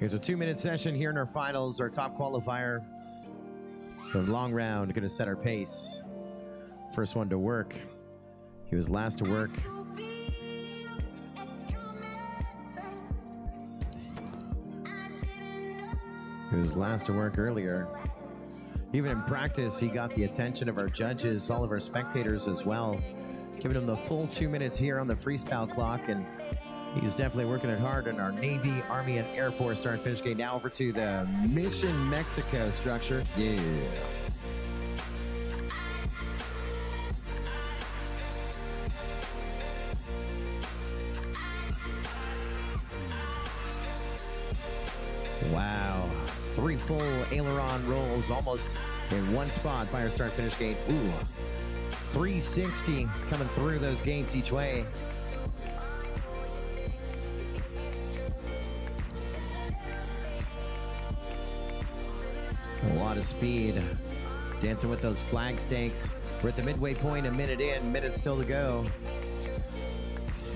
Here's a 2-minute session here in our finals. Our top qualifier for the long round. Going to set our pace. First one to work. He was last to work. He was last to work earlier. Even in practice, he got the attention of our judges, all of our spectators as well, giving him the full 2 minutes here on the freestyle clock, and he's definitely working it hard in our Navy, Army, and Air Force start and finish gate. Now over to the Mission Mexico structure. Yeah. Wow. 3 full aileron rolls almost in one spot by our start finish gate. Ooh. 360 coming through those gates each way. A lot of speed. Dancing with those flag stakes. We're at the midway point, a minute in, minutes still to go.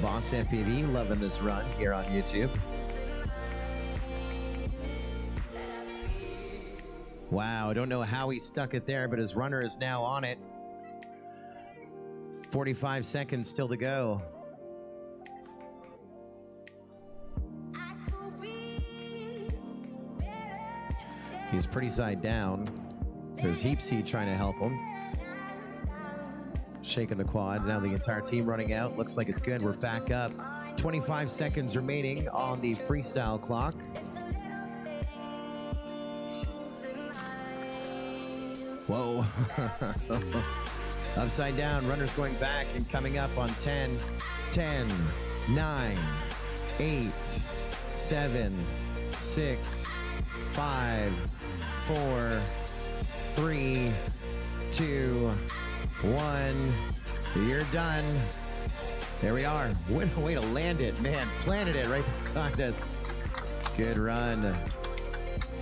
Boss FPV loving this run here on YouTube. Wow, I don't know how he stuck it there, but his runner is now on it. 45 seconds still to go. He's pretty side down. There's Heapsy trying to help him. Shaking the quad. Now the entire team running out. Looks like it's good. We're back up. 25 seconds remaining on the freestyle clock. Whoa. Upside down, runners going back and coming up on 10, 10, 9, 8, 7, 6, 5, 4, 3, 2, 1. You're done. There we are. What a way to land it, man. Planted it right beside us. Good run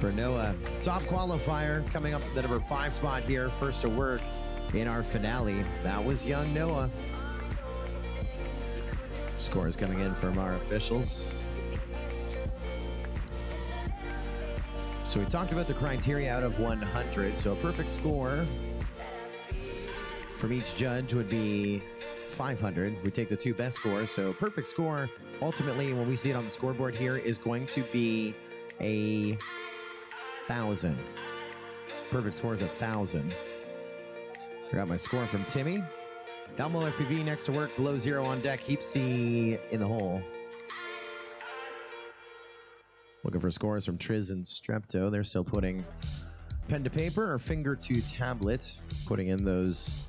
for Noah. Top qualifier coming up the number 5 spot here, first to work in our finale. That was young Noah. Scores coming in from our officials. So we talked about the criteria out of 100. So a perfect score from each judge would be 500. We take the 2 best scores. So perfect score, ultimately, when we see it on the scoreboard here, is going to be a 1,000. Perfect score is 1,000. I got my score from Timmy. Elmo FPV next to work, below 0 on deck. Heapsy in the hole. Looking for scores from Triz and Strepto. They're still putting pen to paper or finger to tablet, putting in those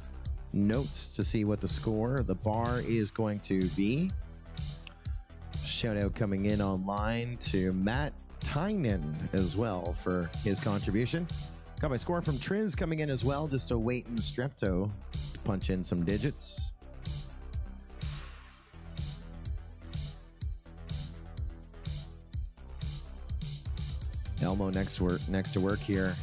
notes to see what the score, the bar is going to be. Shout out coming in online to Matt Tynan as well for his contribution. Got my score from Triz coming in as well, just awaiting Strepto to punch in some digits. Elmo next to work here.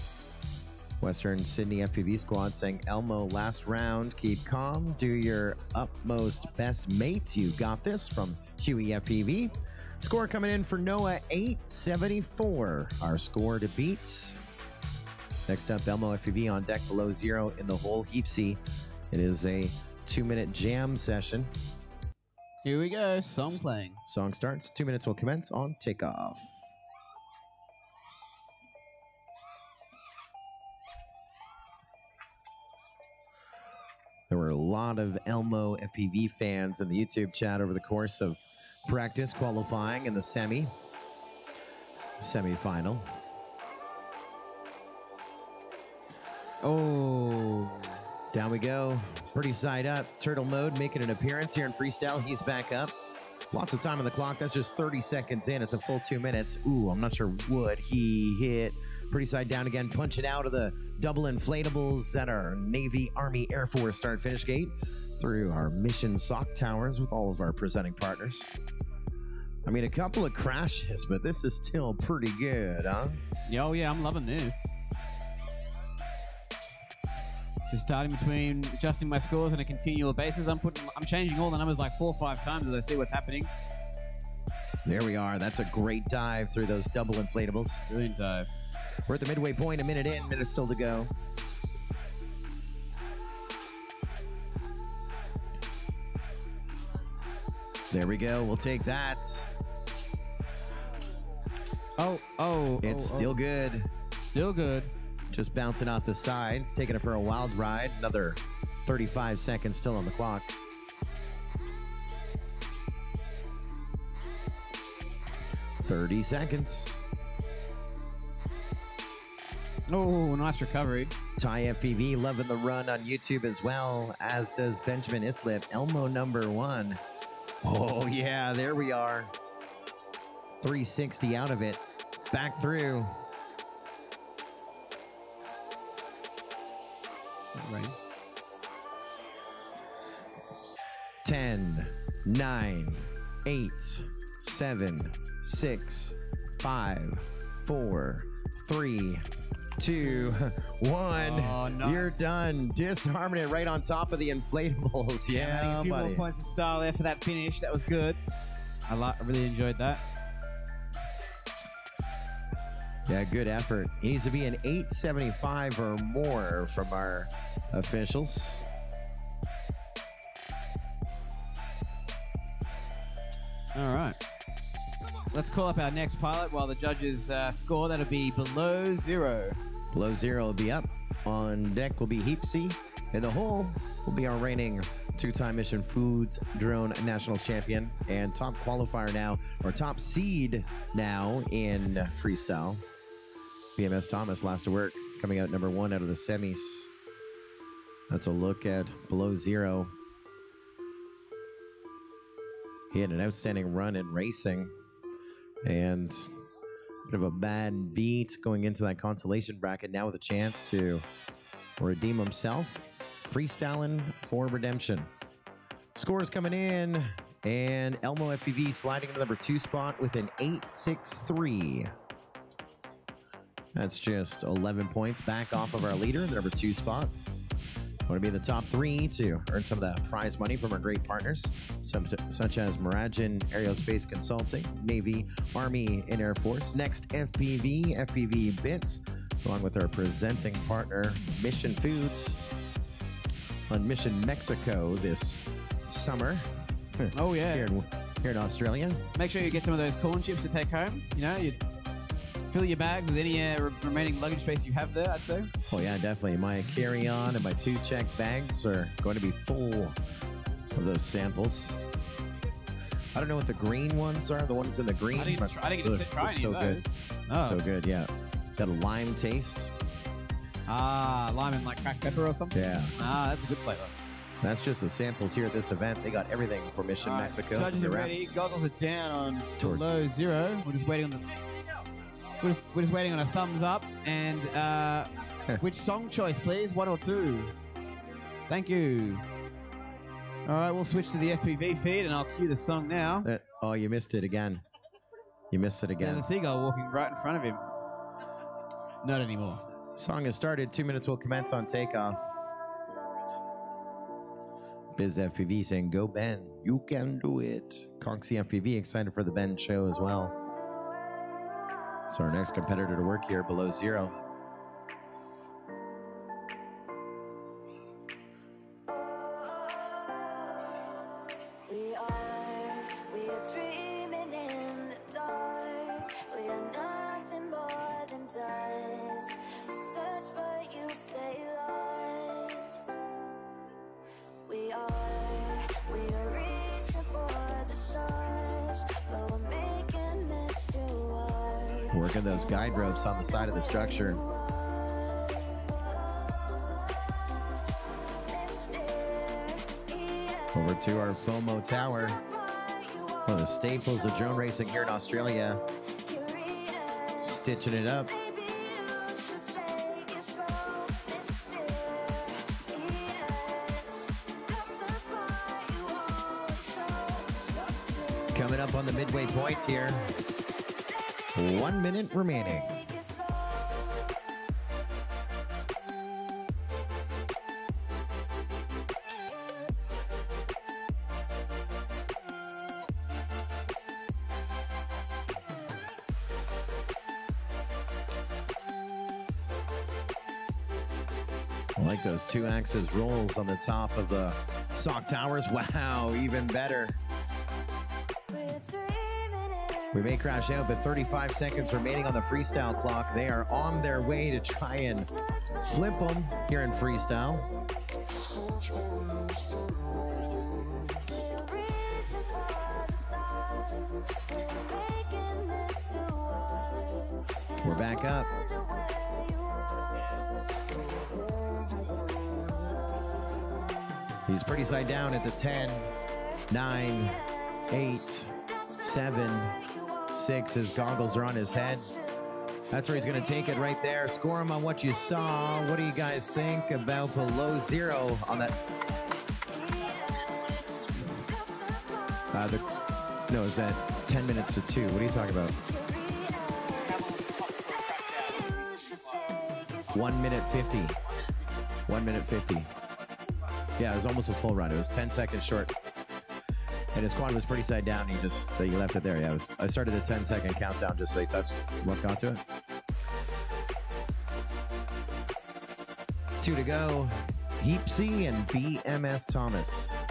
Western Sydney FPV squad saying, Elmo, last round, keep calm, do your utmost best, mate. You got this, from Huey FPV. Score coming in for Noah, 874. Our score to beat. Next up, Elmo FPV on deck, below 0 in the hole. Heapsy. It is a 2-minute jam session. Here we go. Song playing. Song starts. 2 minutes will commence on takeoff. There were a lot of Elmo FPV fans in the YouTube chat over the course of practice, qualifying, and the semi-final. Oh, down we go. Pretty side up. Turtle mode making an appearance here in freestyle. He's back up. Lots of time on the clock. That's just 30 seconds in. It's a full 2 minutes. Ooh, I'm not sure what he hit. Pretty side down again. Punching out of the double inflatables at our Navy, Army, Air Force start finish gate through our Mission Sock Towers with all of our presenting partners. I mean, a couple of crashes, but this is still pretty good, huh? Oh, yeah, I'm loving this. Just starting between adjusting my scores on a continual basis. I'm changing all the numbers like 4 or 5 times as I see what's happening. There we are. That's a great dive through those double inflatables. Brilliant dive. We're at the midway point, a minute in, minute still to go. There we go. We'll take that. It's still good. Still good. Just bouncing off the sides, taking it for a wild ride. Another 35 seconds still on the clock. "30 seconds. Oh, nice recovery. Ty FPV loving the run on YouTube as well, as does Benjamin Islip, Elmo #1. Oh yeah, there we are. 360 out of it. Back through. Right. 10, 9, 8, 7, 6, 5, 4, 3, 2, 1. Oh, nice. You're done. Disarming it right on top of the inflatables. Adding Yeah, a few buddy. more points of style there for that finish. That was good. I really enjoyed that. Yeah, good effort. He needs to be an 875 or more from our officials. All right. Let's call up our next pilot while the judges score. That'll be below 0. Below 0 will be up. On deck will be Heapsy. In the hole will be our reigning two-time Mission Foods Drone Nationals champion and top qualifier now, or top seed now in Freestyle. BMS Thomas, last to work, coming out #1 out of the semis. That's a look at below 0. He had an outstanding run in racing and a bit of a bad beat going into that consolation bracket. Now with a chance to redeem himself. Freestyling for redemption. Scores coming in, and Elmo FPV sliding into the #2 spot with an 863. That's just 11 points back off of our leader, the #2 spot. Want to be in the top 3 to earn some of the prize money from our great partners, such as Miragin Aerospace Consulting, Navy, Army, and Air Force. Next, FPV Bits, along with our presenting partner, Mission Foods, on Mission Mexico this summer. Oh, yeah. Here in Australia. Make sure you get some of those corn chips to take home. You know, you fill your bags with any remaining luggage space you have there, I'd say. Oh yeah, definitely. My carry-on and my 2 check bags are going to be full of those samples. I don't know what the green ones are, the ones in the green. I didn't get to try any so of those. good. Oh. So good, yeah. Got a lime taste. Ah, lime and like cracked pepper or something? Yeah. Ah, that's a good flavor. That's just the samples here at this event. They got everything for Mission All right, Mexico. Judges the are ready. reps. Goggles are down on below 0. We're just waiting on we're just waiting on a thumbs up. And which song choice, please? 1 or 2? Thank you. All right, we'll switch to the FPV feed, and I'll cue the song now. Oh, you missed it again. You missed it again. There's a seagull walking right in front of him. Not anymore. Song has started. 2 minutes will commence on takeoff. Biz FPV saying, "Go Ben, you can do it." Conxy FPV excited for the Ben show as well. So our next competitor to work here, below 0. We are dreaming in the dark. We are nothing more than dust. Search but you stay lost. We are reaching for the stars, but we're making this too hard. Working those guide ropes on the side of the structure. Over to our FOMO tower. One of the staples of drone racing here in Australia. Stitching it up. Coming up on the midway points here. 1 minute remaining. I like those 2 axis rolls on the top of the sock towers. Wow, even better. We may crash out, but 35 seconds remaining on the freestyle clock. They are on their way to try and flip them here in freestyle. We're back up. He's pretty side down at the 10, 9, 8, 7, 6. His goggles are on his head. That's where he's going to take it right there. Score him on what you saw. What do you guys think about below 0 on that? No, is that 10 minutes to 2? What are you talking about? 1 minute 50. 1 minute 50. Yeah, it was almost a full run. It was 10 seconds short. And his quad was pretty side down. He left it there. Yeah, I started the 10-second countdown just so he touched what got to it. 2 to go. Heapsy and BMS Thomas.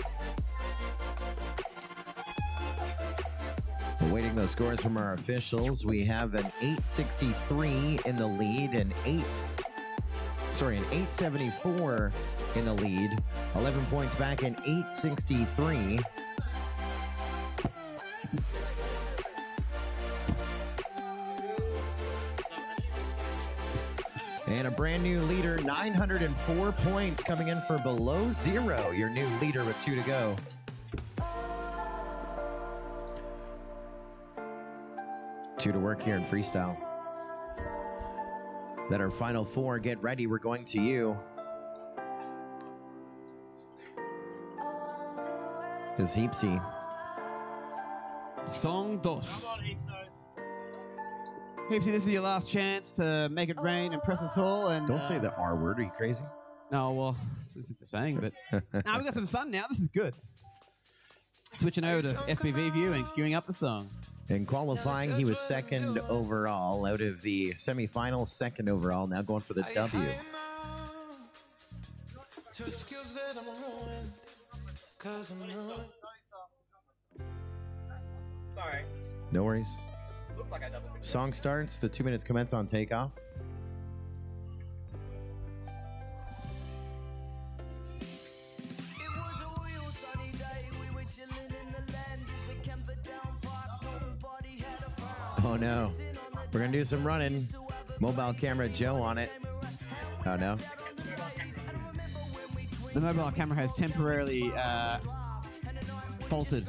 Awaiting those scores from our officials. We have an 863 in the lead and an 874 in the lead. 11 points back in 863. And a brand new leader, 904 points coming in for below 0. Your new leader with 2 to go. Two to work here in freestyle. Then our final 4. Get ready. We're going to you. Is Heapsy. Song dos. Heapsy, this is your last chance to make it rain and press us all. And don't say the R word. Are you crazy? No, well, this is the saying, but now we got some sun now. This is good. Switching over to FPV view and queuing up the song. In qualifying, he was 2nd overall out of the semifinal, 2nd overall. Now going for the W. Sorry. No worries. Song starts. The 2 minutes commence on takeoff. Oh no. We're going to do some running. Mobile camera Joe on it. Oh no. The mobile camera has temporarily faltered.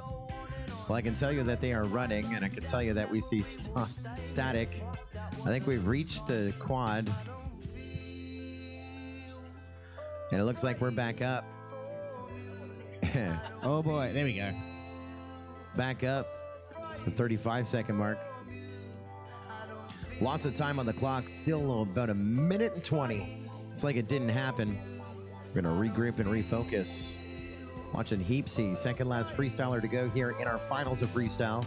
Well, I can tell you that they are running, and I can tell you that we see static. I think we've reached the quad. And it looks like we're back up. Oh boy, there we go. Back up. The 35-second mark. Lots of time on the clock. Still about 1 minute and 20. It's like it didn't happen. We're going to regroup and refocus. Watching Heapsy, second last freestyler to go here in our finals of freestyle.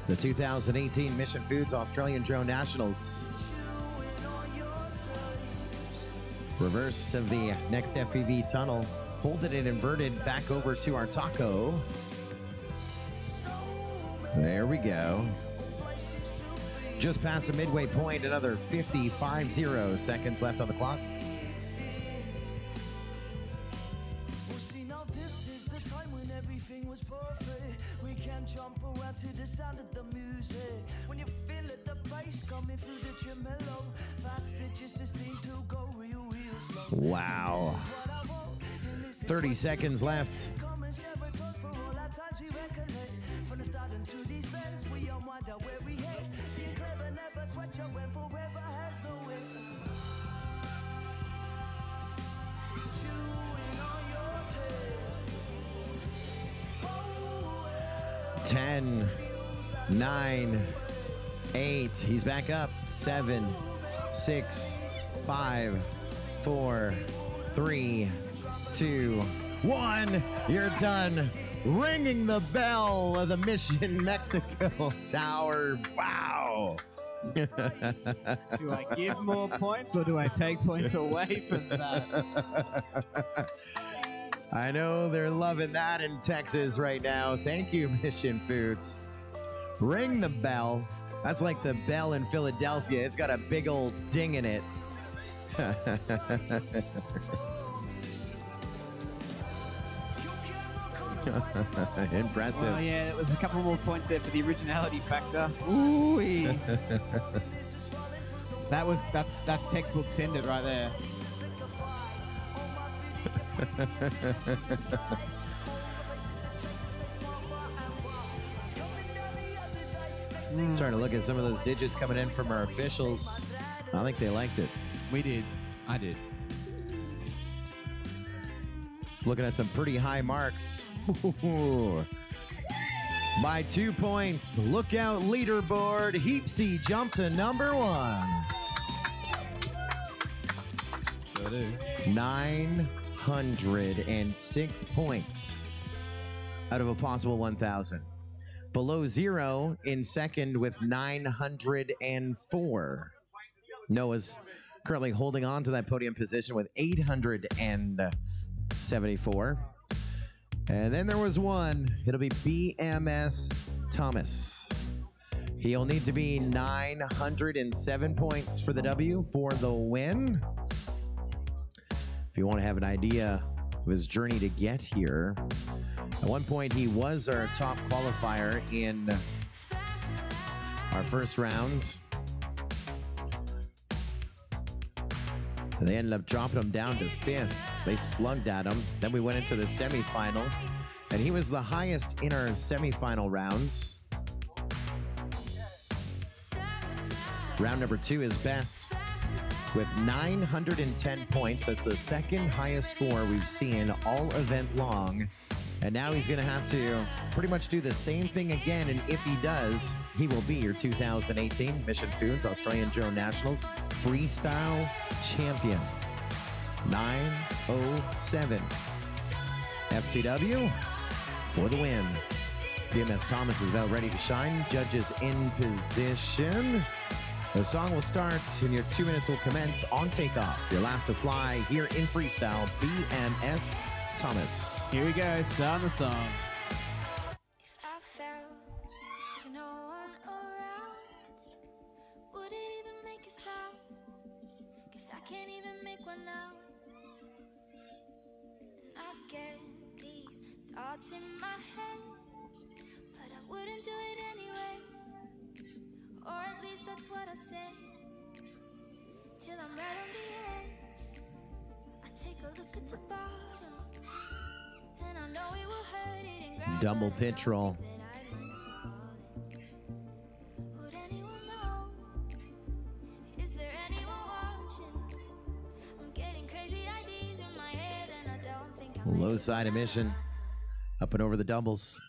The 2018 Mission Foods Australian Drone Nationals. Reverse of the next FPV tunnel. Holding it inverted back over to our taco. There we go. Just past the midway point, another 55 seconds left on the clock. Wow. 30 seconds left. Ten, 9, 8. He's back up. 7, 6, 5, 4, 3, 2, 1. You're done. Ringing the bell of the Mission Mexico Tower. Wow. Do I give more points or do I take points away from that? I know they're loving that in Texas right now. Thank you, Mission Foods. Ring the bell. That's like the bell in Philadelphia. It's got a big old ding in it. Impressive. Oh yeah, there was a couple more points there for the originality factor. Ooh. That's textbook send it right there. Starting to look at some of those digits coming in from our officials. I think they liked it. We did. I did. Looking at some pretty high marks. By 2 points. Look out, leaderboard. Heapsy jumped to number 1. Sure do. 906 points out of a possible 1,000. Below zero in second with 904. Noah's currently holding on to that podium position with 874. And then there was one. It'll be BMS Thomas. He'll need to be 907 points for the W for the win. If you want to have an idea of his journey to get here, at one point he was our top qualifier in our first round. And they ended up dropping him down to 5th. They slugged at him. Then we went into the semifinal, and he was the highest in our semifinal rounds. Round number 2 is best with 910 points. That's the second highest score we've seen all event long. And now he's going to have to pretty much do the same thing again. And if he does, he will be your 2018 Mission Foods Australian Junior Nationals Freestyle Champion. 907. FTW for the win. BMS Thomas is about ready to shine. Judges in position. The song will start and your 2 minutes will commence on takeoff. Your last to fly here in Freestyle, BMS Thomas. Here we go, starting the song. If I fell with no one around, would it even make a sound? 'Cause I can't even make one now. And I get these thoughts in my head, but I wouldn't do it anyway. Or at least that's what I say. Till I'm right on the edge, I take a look at the bottom. And I know it will hurt it and grab Double pitch roll. Would anyone know? Is there anyone watching? I'm getting crazy ideas in my head and I don't think I'm Low side emission. Up and over the doubles.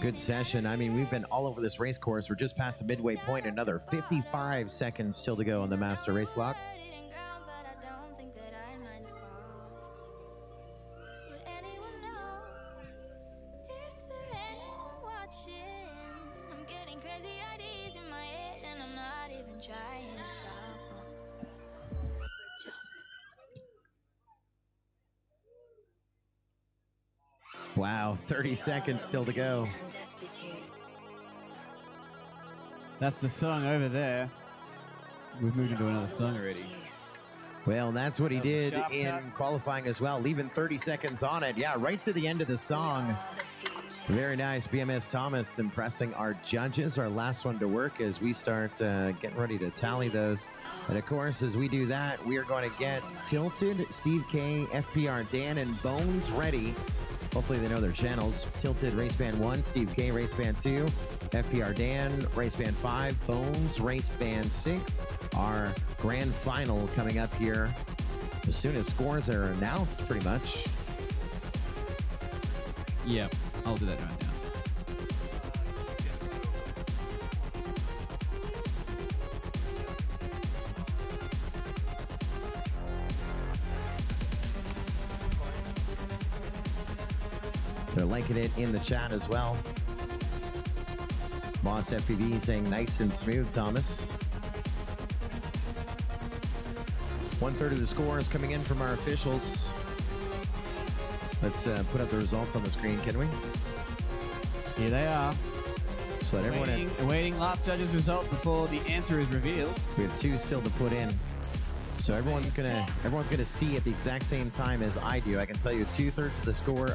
Good session. I mean, we've been all over this race course. We're just past the midway point. Another 55 seconds still to go on the master race clock. I'm getting crazy ideas in my head and I'm not even trying to stop. Wow, 30 seconds still to go. That's the song over there. We've moved into another song already. Well, that's what he did Sharp in cut. qualifying as well, leaving 30 seconds on it. Yeah, right to the end of the song. Very nice. BMS Thomas impressing our judges. Our last one to work as we start getting ready to tally those. And of course, as we do that, we are going to get Tilted, Steve K, FPR Dan, and Bones ready. Hopefully they know their channels. Tilted Race Band 1, Steve K Race Band 2, FPR Dan Race Band 5, Bones Race Band 6. Our grand final coming up here as soon as scores are announced, pretty much. Yeah, I'll do that right now. They're liking it in the chat as well. Moss FPV saying nice and smooth, Thomas. 1/3 of the score is coming in from our officials. Let's put up the results on the screen, can we? Here they are. So that everyone Awaiting last judge's result before the answer is revealed. we have 2 still to put in. So everyone's gonna see at the exact same time as I do. I can tell you 2/3 of the score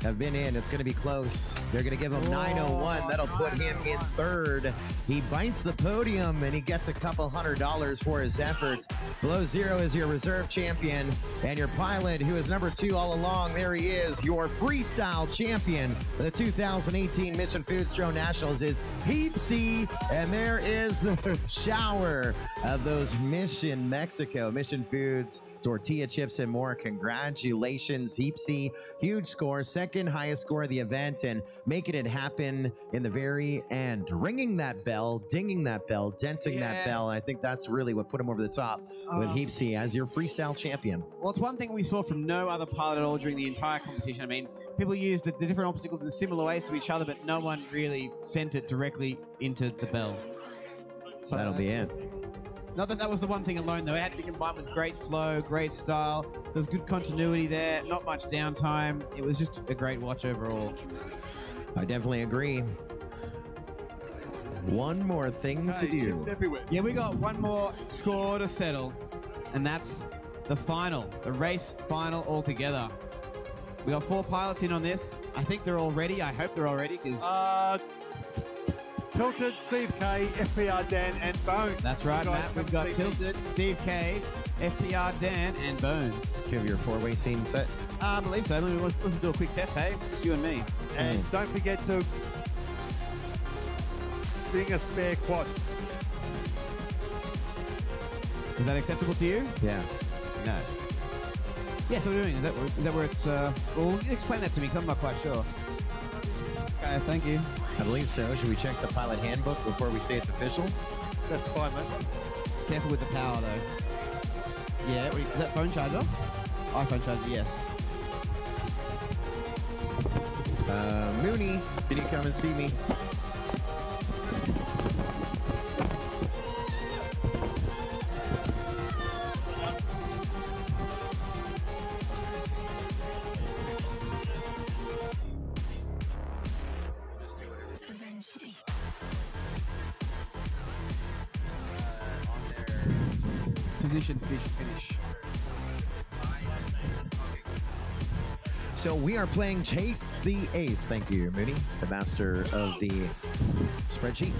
have been in. It's going to be close. They're going to give him 901. That'll put him in 3rd. He bites the podium and he gets a couple $100 for his efforts. Below Zero is your reserve champion, and your pilot, who is number 2 all along. There he is, your freestyle champion for the 2018 Mission Foods Drone Nationals is Heapsy, and there is the shower of those Mission Foods tortilla chips and more. Congratulations, Heapsy. Huge score, second highest score of the event, and making it happen in the very end. Ringing that bell, dinging that bell, denting that bell, and I think that's really what put him over the top with Heapsy as your freestyle champion. Well, it's one thing we saw from no other pilot at all during the entire competition. I mean, people used the different obstacles in similar ways to each other, but no one really sent it directly into the bell. So that'll be it. Not that was the one thing alone, though. It had to be combined with great flow, great style. There's good continuity there, not much downtime. It was just a great watch overall. I definitely agree. One more thing to do. Yeah, we got one more score to settle, and that's the final, the race final altogether. We got 4 pilots in on this. I think they're all ready. I hope they're all ready, because... Tilted, Steve K, FPR Dan, and Bones. That's right, Matt. We've got Tilted, Steve K, FPR Dan, and Bones. Do you have your 4-way scene set? I believe so. Let's do a quick test, hey? Just you and me. And don't forget to bring a spare quad. Is that acceptable to you? Yeah. Nice. Yeah, so what we're doing, is that where it's... well, explain that to me, because I'm not quite sure. Okay, thank you. I believe so. Should we check the pilot handbook before we say it's official? That's fine, mate. Careful with the power, though. Yeah, is that phone charger? iPhone charger, yes. Mooney, can you come and see me? Position, finish. So we are playing Chase the Ace. Thank you, Mooney, the master of the spreadsheet.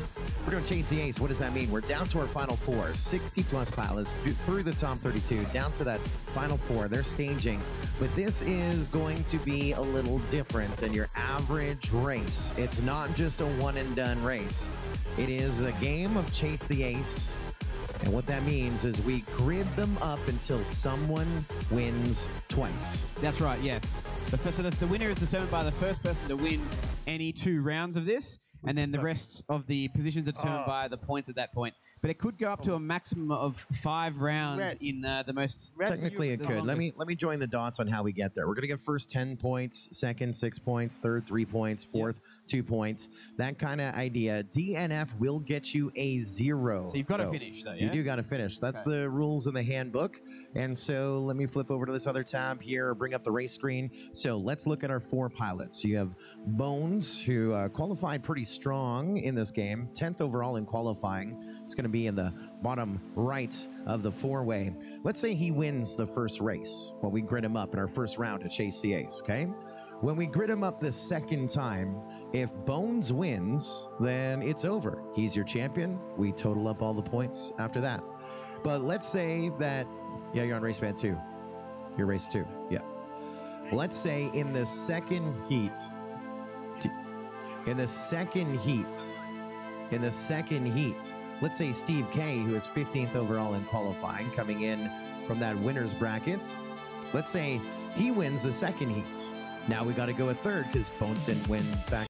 We're doing Chase the Ace. What does that mean? We're down to our final 4, 60 plus pilots through the top 32, down to that final 4. They're staging, but this is going to be a little different than your average race. It's not just a one and done race. It is a game of Chase the Ace. And what that means is we grid them up until someone wins twice. That's right, yes. So the winner is determined by the first person to win any 2 rounds of this, and then the rest of the positions are determined by the points at that point. But it could go up to a maximum of 5 rounds in the most... Technically, it could. Let me join the dots on how we get there. We're going to give first 10 points, second 6 points, third 3 points, fourth 2 points. That kind of idea. DNF will get you a 0. So you've got to finish, though, yeah? You do got to finish. That's the rules in the handbook. And so let me flip over to this other tab here, bring up the race screen. So let's look at our 4 pilots. You have Bones, who qualified pretty strong in this game, 10th overall in qualifying. It's going to be in the bottom right of the 4-way. Let's say he wins the first race. Well, we grid him up in our first round to Chase the Ace, okay? When we grid him up the second time, if Bones wins, then it's over. He's your champion. We total up all the points after that. But let's say that, yeah, you're on race band 2. You're race 2, yeah. Let's say in the second heat, let's say Steve K, who is 15th overall in qualifying, coming in from that winner's bracket. Let's say he wins the second heat. Now we got to go a third because Bones didn't win back